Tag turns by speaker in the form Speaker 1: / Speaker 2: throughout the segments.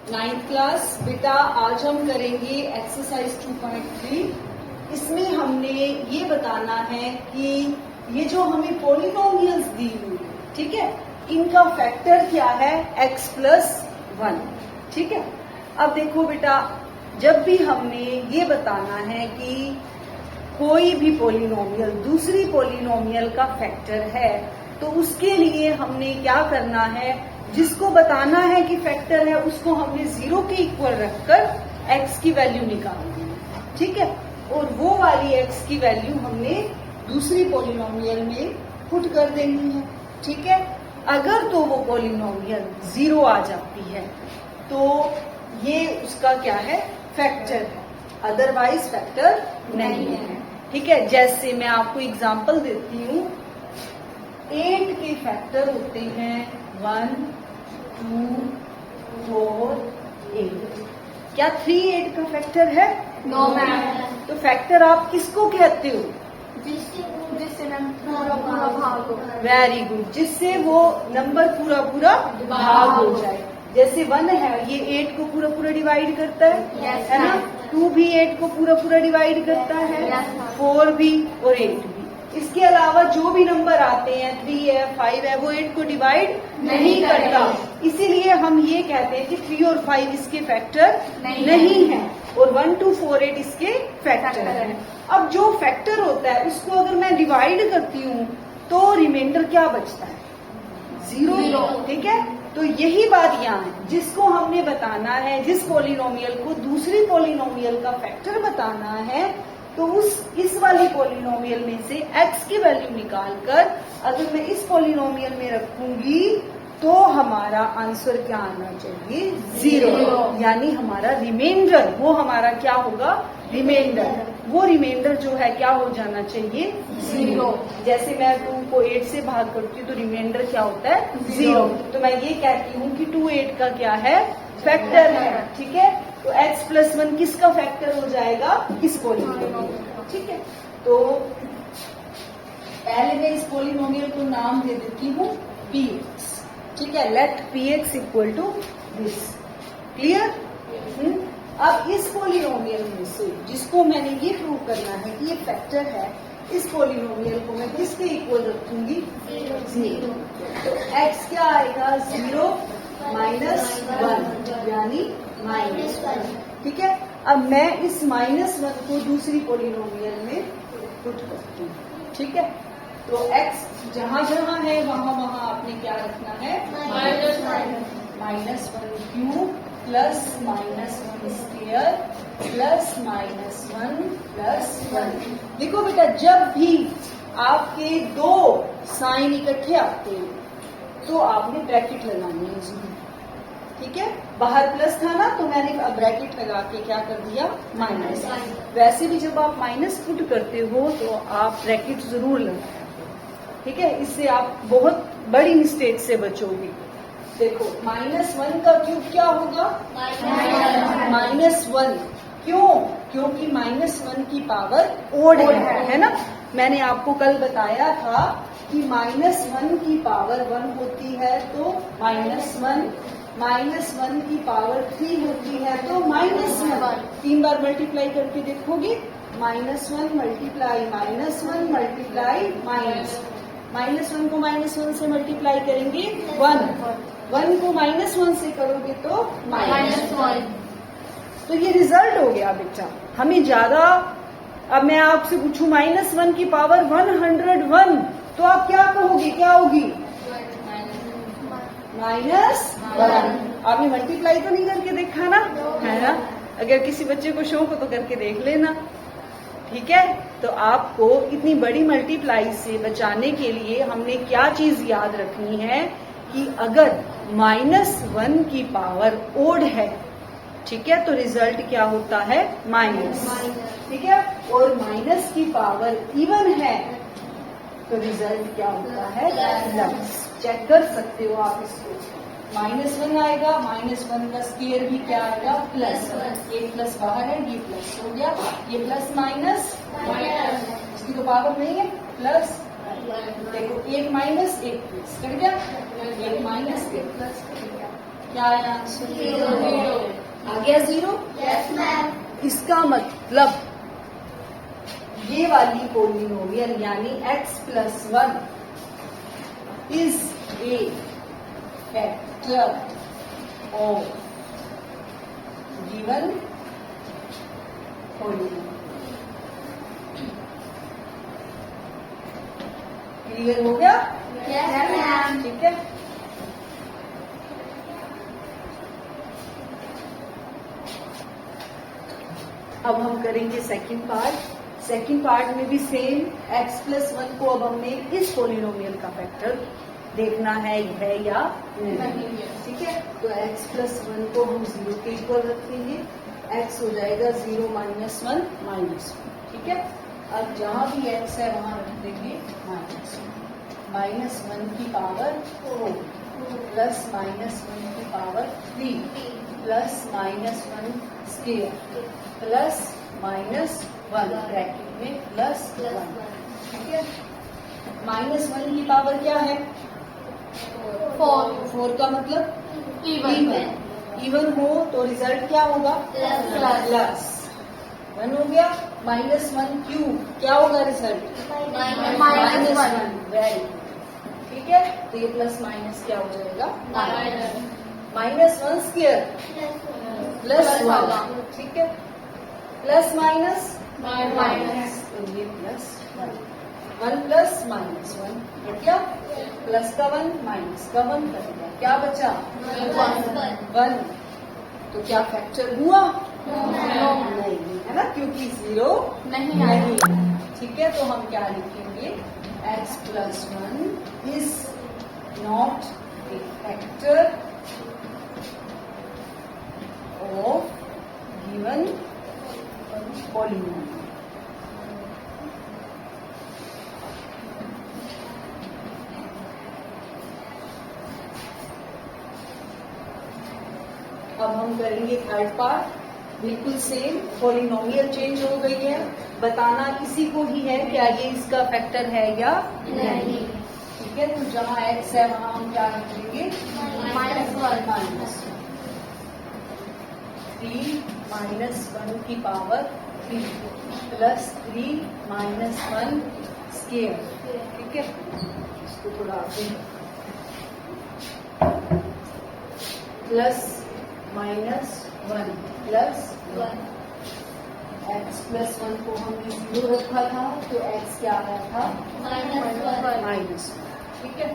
Speaker 1: 9th class. बेटा आज हम करेंगे एक्सरसाइज 2.3। इसमें हमने ये बताना है कि ये जो हमें पॉलिनोमियल्स दी हुई है, ठीक है, इनका फैक्टर क्या है, x प्लस 1। ठीक है, अब देखो बेटा, जब भी हमने ये बताना है कि कोई भी पॉलिनोमियल दूसरी पॉलिनोमियल का फैक्टर है, तो उसके लिए हमने क्या करना है, जिसको बताना है कि फैक्टर है उसको हमने 0 के इक्वल रखकर x की वैल्यू निकालनी है। ठीक है, और वो वाली x की वैल्यू हमने दूसरी पॉलिनोमियल में पुट कर देनी है। ठीक है, अगर तो वो पॉलिनोमियल 0 आ जाती है तो ये उसका क्या है, फैक्टर है, अदरवाइज फैक्टर नहीं है। ठीक है, जैसे मैं आपको एग्जांपल देती हूँ, 8 के फैक्टर होते हैं 1, 2, 4, 8। क्या 3 8 का फैक्टर है?
Speaker 2: No ma'am.
Speaker 1: तो फैक्टर आप किसको कहते हो?
Speaker 2: जिससे पूरा भाग हो।
Speaker 1: वेरी गुड, जिससे वो नंबर पूरा भाग हो जाए। जैसे 1 है, ये 8 को पूरा डिवाइड करता है,
Speaker 2: Yes,
Speaker 1: है ना।
Speaker 2: ma'am।
Speaker 1: 2 भी 8 को पूरा डिवाइड करता है,
Speaker 2: Yes, ma'am।
Speaker 1: 4 भी और 8 भी। इसके अलावा जो भी नंबर आते हैं, 3 है, 5 है, वो 8 को डिवाइड नहीं करता। इसीलिए हम ये कहते हैं कि 3 और 5 इसके फैक्टर नहीं है, और 1, 2, 4, 8 इसके फैक्टर है। अब जो फैक्टर होता है उसको अगर मैं डिवाइड करती हूँ तो रिमाइंडर क्या बचता है, 0। ठीक है, तो यही बात यहाँ है, जिसको हमने बताना है, जिस पॉलिनोमियल को दूसरी पॉलिनोमियल का फैक्टर बताना है, तो इस वाली पॉलिनोमियल में से x की वैल्यू निकालकर अगर मैं इस पॉलिनोमियल में रखूंगी तो हमारा आंसर क्या आना चाहिए, 0। यानी हमारा रिमाइंडर, वो हमारा क्या होगा, रिमाइंडर। वो रिमाइंडर जो है क्या हो जाना चाहिए, 0। जैसे मैं 2 को 8 से भाग करती हूँ तो रिमाइंडर क्या होता है, 0। तो मैं ये कहती हूँ कि 2 8 का क्या है, फैक्टर है। ठीक है, तो x प्लस 1 किसका फैक्टर हो जाएगा, इस पॉलिनोमियल। ठीक है, तो पहले मैं इस पॉलिनोमियल को नाम दे देती हूँ px। ठीक है, let px equal to this. Clear? अब इस पॉलिनोमियल में से जिसको मैंने ये प्रूव करना है कि ये फैक्टर है, इस पॉलिनोमियल को मैं किसके इक्वल रखूंगी, 0। तो x क्या आएगा, 0 माइनस 1 यानी -1। ठीक है, अब मैं इस -1 को दूसरी पॉलिनोमियल में पुट करती हूँ। ठीक है, तो x जहाँ जहाँ है वहाँ वहाँ आपने क्या रखना है, -1 cube plus -1 square plus -1 plus 1। देखो बेटा, जब भी आपके दो साइन इकट्ठे आते हैं तो आपने ब्रैकेट लगानी है इसमें। ठीक है, बाहर प्लस था ना, तो मैंने अब ब्रैकेट लगा के क्या कर दिया, माइनस। वैसे भी जब आप माइनस पुट करते हो तो आप ब्रैकेट जरूर लगाएं। ठीक है, इससे आप बहुत बड़ी मिस्टेक से बचोगे। देखो, -1 का क्यूब क्या होगा, -1। क्यों? क्योंकि -1 की पावर ओड है ना। मैंने आपको कल बताया था कि -1 की पावर 1 होती है तो -1, -1 की पावर 3 होती है तो -1। 3 बार मल्टीप्लाई करके देखोगे, -1 मल्टीप्लाई -1 मल्टीप्लाई -1 को -1 से मल्टीप्लाई करेंगे 1 को -1 से करोगे तो -1। तो ये रिजल्ट हो गया बेटा। हमें ज्यादा, अब मैं आपसे पूछूं -1 की पावर 101, तो आप क्या कहोगे, क्या होगी, -1। आपने मल्टीप्लाई तो नहीं करके देखा ना, है ना। अगर किसी बच्चे को शौक हो तो करके देख लेना। ठीक है, तो आपको इतनी बड़ी मल्टीप्लाई से बचाने के लिए हमने क्या चीज याद रखनी है कि अगर -1 की पावर ओड है, ठीक है, तो रिजल्ट क्या होता है, माइनस। ठीक है, और माइनस की पावर इवन है तो रिजल्ट क्या होता है, प्लस। चेक कर सकते हो आप इसको, -1 आएगा, -1 का स्क्वायर भी क्या आएगा, प्लस। एक प्लस बाहर है, ये प्लस हो गया, ये प्लस माइनस, इसकी तो पावर नहीं है, प्लस। देखो, एक माइनस एक प्लस कर गया, एक माइनस एक प्लस, क्या आया आंसर, 0। गया 0?
Speaker 2: Yes ma'am.
Speaker 1: इसका मतलब ये वाली पोलिनोमियल यानी x+1 is a factor of given polynomial. Clear हो गया?
Speaker 2: Yes ma'am.
Speaker 1: ठीक है। अब हम करेंगे सेकंड पार्ट। सेकंड पार्ट में भी सेम x+1 को अब हमने इस पोलिनोमियल का फैक्टर देखना है या नहीं। ठीक है, तो x+1 को हम 0 के इक्वल रखेंगे। x हो जाएगा 0 -1 -1। ठीक है, अब जहां भी x है वहां रख देंगे -1 की पावर 4 प्लस -1 की power 3 plus -1 square plus -1 bracket में प्लस 1। ठीक है, -1 की पावर क्या है? 4 का मतलब इवन हो तो रिजल्ट क्या होगा? प्लस 1 हो गया। -1 क्यूब क्या होगा रिजल्ट? -1। Very good. ठीक है, तो ये प्लस माइनस क्या हो जाएगा? -1 स्क्वायर प्लस 1। ठीक है, प्लस माइनस तो ये प्लस 1 प्लस -1 कट गया। प्लस का 1 माइनस का 1 कट गया। क्या बचा? 1। तो क्या फैक्टर हुआ? नहीं है ना, क्योंकि 0 नहीं है। ठीक है, तो हम क्या लिखेंगे? x+1 is not a factor of given polynomial. अब हम करेंगे थर्ड पार्ट। बिल्कुल सेम, पोलिनोमियल चेंज हो गई है, बताना किसी को ही है क्या ये इसका फैक्टर है या नहीं। ठीक है, तो जहां x है वहां हम क्या लिखेंगे? -1 3 -1 की पावर 3 प्लस 3 -1 स्क्वायर। ठीक है, इसको थोड़ा आगे प्लस -1 प्लस 1। x+1 को हमने 0 रखा था तो x क्या आया था? -1। ठीक है,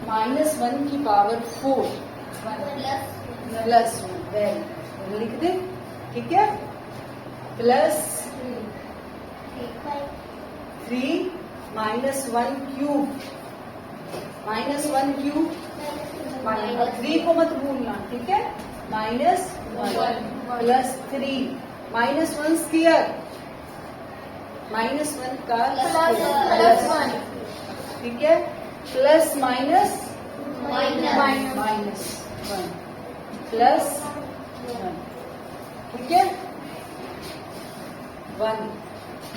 Speaker 1: -1 की पावर 4 प्लस 1। वेरी लिख दे। ठीक है, प्लस 3 -1 क्यूब -1 क्यूब 3 को मत भूलना। ठीक है, -1 प्लस 3 -1 स्क्वायर -1 का प्लस 1। ठीक है, प्लस माइनस -1 प्लस 1। ठीक है, 1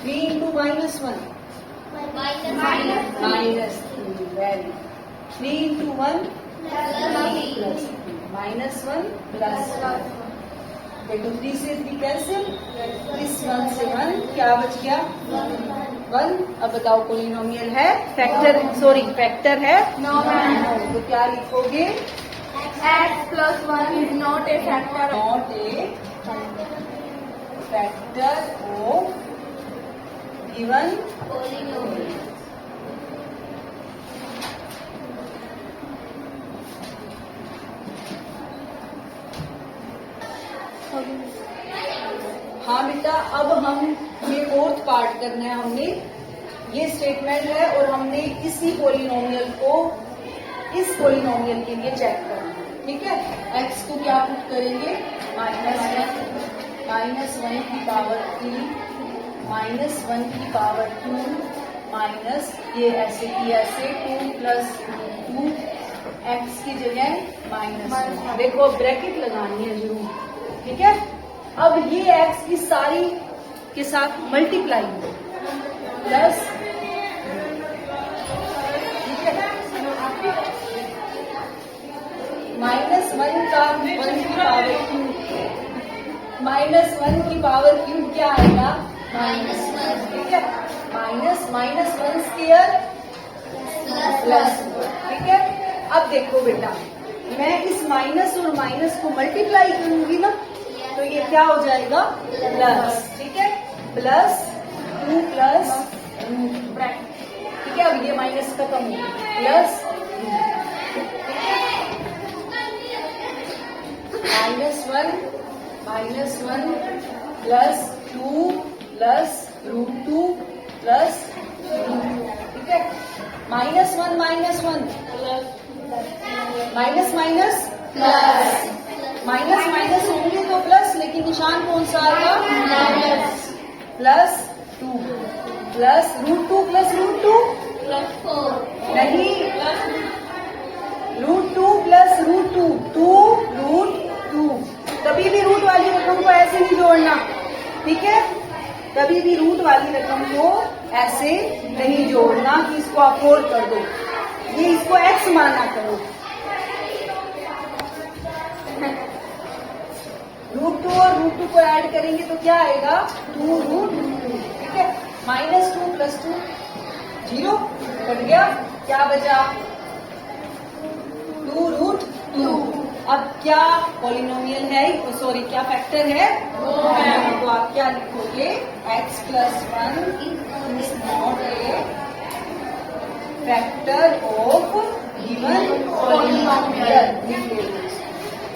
Speaker 1: 3 into -1 -3। Very 3 into 1 plus 1 plus 1। देखो 3 से 3 कैंसिल, इस 1 से 1 क्या बच गया? 1। अब बताओ पोलिनोमियल है? फैक्टर है?
Speaker 2: No ma'am.
Speaker 1: तो क्या लिखोगे?
Speaker 2: x+1 is not a factor of
Speaker 1: not a factor of given
Speaker 2: polynomial.
Speaker 1: हाँ बेटा, अब हम ये फोर्थ पार्ट करना है। हमने ये स्टेटमेंट है और हमने इसी पोलिनोमियल को इस पोलिनोमियल के लिए चेक करना है। ठीक है, x को क्या पुट करेंगे? -1 की पावर 3 -1 की पावर 2 माइनस ये ऐसे की ऐसे 2 प्लस 2 x की जगह -1। देखो ब्रैकेट लगानी है जरूर। ठीक है, अब ये x की सारी के साथ मल्टीप्लाई हो प्लस। ठीक है, -1 का 1 की पावर 2 -1 की पावर क्यूब क्या आएगा?
Speaker 2: -1
Speaker 1: ठीक है, -1 स्क्वायर प्लस, ठीक है। अब देखो बेटा, मैं इस माइनस और माइनस को मल्टीप्लाई करूंगी ना, तो ये क्या हो जाएगा? प्लस, ठीक है, प्लस 2 प्लस रूट, ठीक है। अब ये माइनस खत्म हो गया, plus -1 plus 2 plus √2 plus root, ठीक है। -1 माइनस माइनस होंगे तो प्लस, लेकिन निशान कौन सा आएगा? प्लस 2 प्लस √2 प्लस √2 नहीं, √2 प्लस √2 2√2। कभी भी रूट वाली रकम को ऐसे नहीं जोड़ना, ठीक है। कभी भी रूट वाली रकम को ऐसे नहीं जोड़ना कि इसको आप 4 कर दो, ये इसको x माना करो। √2 और √2 को ऐड करेंगे तो क्या आएगा? 2√2, ठीक है। -2 प्लस 2 0 कट गया, क्या बचा? 2√2। अब क्या पॉलिनोमियल है, सॉरी क्या फैक्टर है? तो आप क्या लिखोगे? x + 1 is not a factor of given polynomial,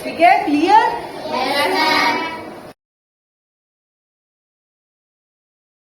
Speaker 1: ठीक है। क्लियर?
Speaker 2: Yes, ma'am.